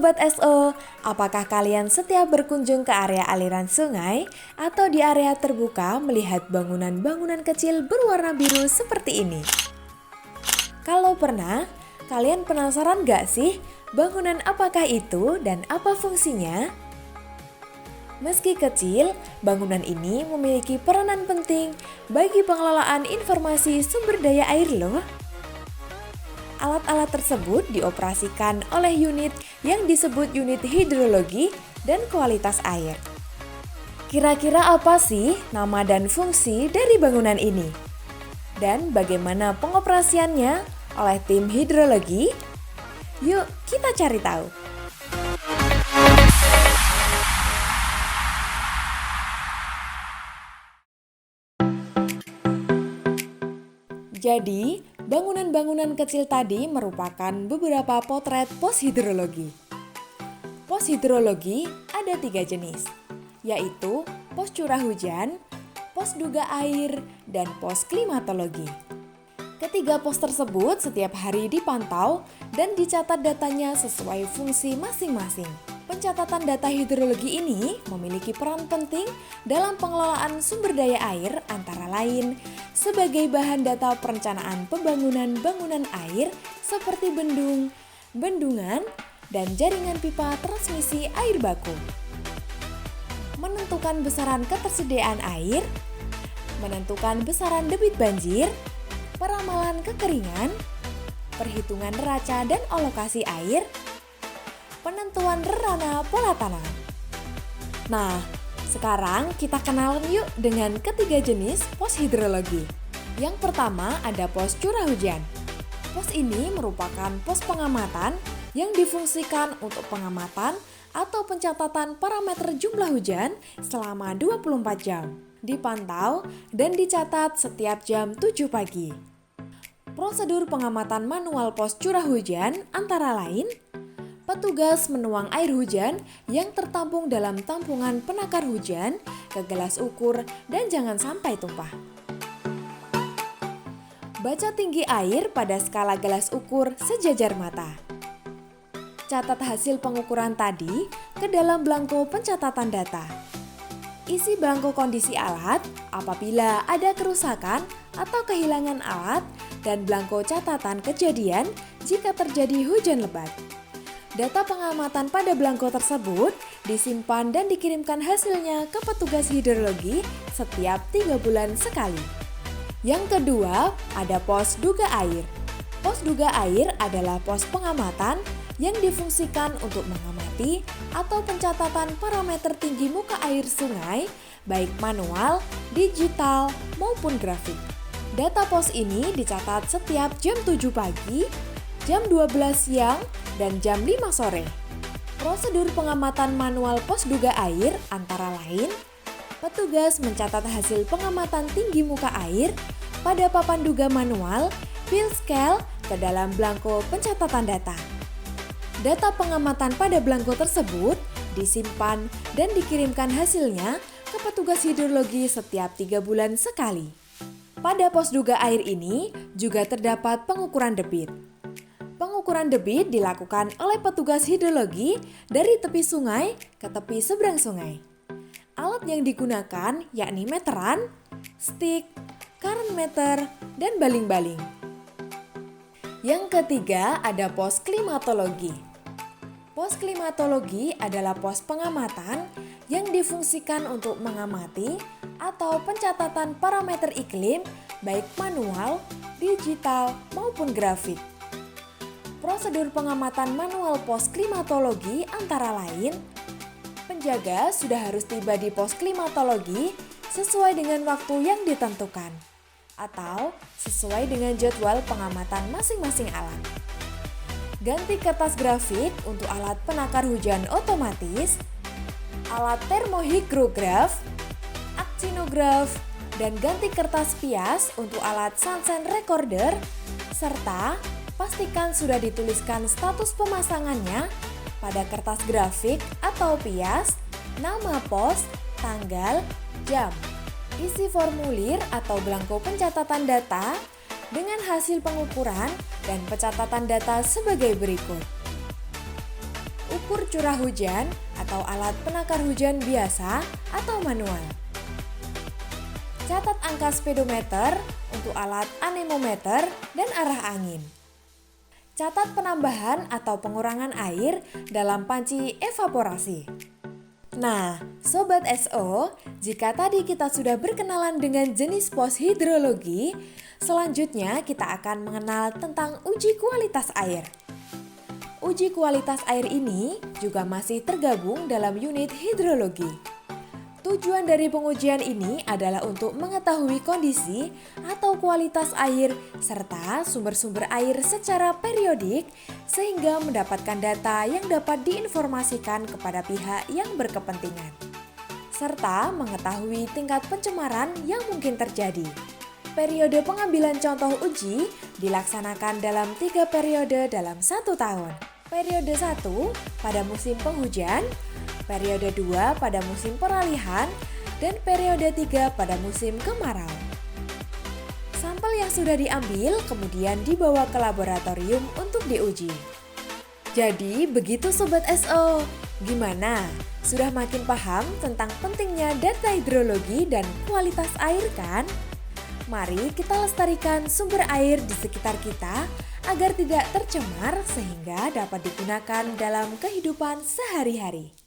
Sobat SO, apakah kalian setiap berkunjung ke area aliran sungai atau di area terbuka melihat bangunan-bangunan kecil berwarna biru seperti ini? Kalau pernah, kalian penasaran gak sih bangunan apakah itu dan apa fungsinya? Meski kecil, bangunan ini memiliki peranan penting bagi pengelolaan informasi sumber daya air loh. Alat-alat tersebut dioperasikan oleh unit yang disebut unit hidrologi dan kualitas air. Kira-kira apa sih nama dan fungsi dari bangunan ini? Dan bagaimana pengoperasiannya oleh tim hidrologi? Yuk kita cari tahu. Jadi, bangunan-bangunan kecil tadi merupakan beberapa potret pos hidrologi. Pos hidrologi ada 3 jenis, yaitu pos curah hujan, pos duga air, dan pos klimatologi. Ketiga pos tersebut setiap hari dipantau dan dicatat datanya sesuai fungsi masing-masing. Pencatatan data hidrologi ini memiliki peran penting dalam pengelolaan sumber daya air antara lain sebagai bahan data perencanaan pembangunan bangunan air seperti bendung, bendungan, dan jaringan pipa transmisi air baku. Menentukan besaran ketersediaan air, menentukan besaran debit banjir, peramalan kekeringan, perhitungan neraca dan alokasi air, penentuan rerana pola tanam. Nah, sekarang kita kenalan yuk dengan ketiga jenis pos hidrologi. Yang pertama ada pos curah hujan. Pos ini merupakan pos pengamatan yang difungsikan untuk pengamatan atau pencatatan parameter jumlah hujan selama 24 jam. Dipantau dan dicatat setiap jam 7 pagi. Prosedur pengamatan manual pos curah hujan antara lain: petugas menuang air hujan yang tertampung dalam tampungan penakar hujan ke gelas ukur dan jangan sampai tumpah. Baca tinggi air pada skala gelas ukur sejajar mata. Catat hasil pengukuran tadi ke dalam belangko pencatatan data. Isi belangko kondisi alat apabila ada kerusakan atau kehilangan alat dan belangko catatan kejadian jika terjadi hujan lebat. Data pengamatan pada belangko tersebut disimpan dan dikirimkan hasilnya ke petugas hidrologi setiap 3 bulan sekali. Yang kedua, ada pos duga air. Pos duga air adalah pos pengamatan yang difungsikan untuk mengamati atau pencatatan parameter tinggi muka air sungai, baik manual, digital, maupun grafik. Data pos ini dicatat setiap jam 7 pagi, jam 12 siang, dan jam 5 sore. Prosedur pengamatan manual pos duga air antara lain: petugas mencatat hasil pengamatan tinggi muka air pada papan duga manual field scale ke dalam belangko pencatatan data. Data pengamatan pada belangko tersebut disimpan dan dikirimkan hasilnya ke petugas hidrologi setiap 3 bulan sekali. Pada pos duga air ini juga terdapat pengukuran debit. Pengukuran debit dilakukan oleh petugas hidrologi dari tepi sungai ke tepi seberang sungai. Alat yang digunakan yakni meteran, stick, current meter, dan baling-baling. Yang ketiga ada pos klimatologi. Pos klimatologi adalah pos pengamatan yang difungsikan untuk mengamati atau pencatatan parameter iklim baik manual, digital, maupun grafik. Prosedur pengamatan manual pos klimatologi antara lain: penjaga sudah harus tiba di pos klimatologi sesuai dengan waktu yang ditentukan atau sesuai dengan jadwal pengamatan masing-masing alat. Ganti kertas grafik untuk alat penakar hujan otomatis, alat termohigrograf, aktinograf, dan ganti kertas pias untuk alat sunshine recorder, serta pastikan sudah dituliskan status pemasangannya pada kertas grafik atau pias, nama pos, tanggal, jam. Isi formulir atau belangko pencatatan data dengan hasil pengukuran dan pencatatan data sebagai berikut. ukur curah hujan atau alat penakar hujan biasa atau manual. Catat angka speedometer untuk alat anemometer dan arah angin. Catat penambahan atau pengurangan air dalam panci evaporasi. Nah, Sobat SO, jika tadi kita sudah berkenalan dengan jenis pos hidrologi, selanjutnya kita akan mengenal tentang uji kualitas air. Uji kualitas air ini juga masih tergabung dalam unit hidrologi. Tujuan dari pengujian ini adalah untuk mengetahui kondisi atau kualitas air serta sumber-sumber air secara periodik sehingga mendapatkan data yang dapat diinformasikan kepada pihak yang berkepentingan serta mengetahui tingkat pencemaran yang mungkin terjadi. Periode pengambilan contoh uji dilaksanakan dalam 3 periode dalam 1 tahun. Periode 1 pada musim penghujan, periode 2 pada musim peralihan, dan periode 3 pada musim kemarau. Sampel yang sudah diambil kemudian dibawa ke laboratorium untuk diuji. Jadi begitu Sobat SO, gimana? Sudah makin paham tentang pentingnya data hidrologi dan kualitas air kan? Mari kita lestarikan sumber air di sekitar kita agar tidak tercemar sehingga dapat digunakan dalam kehidupan sehari-hari.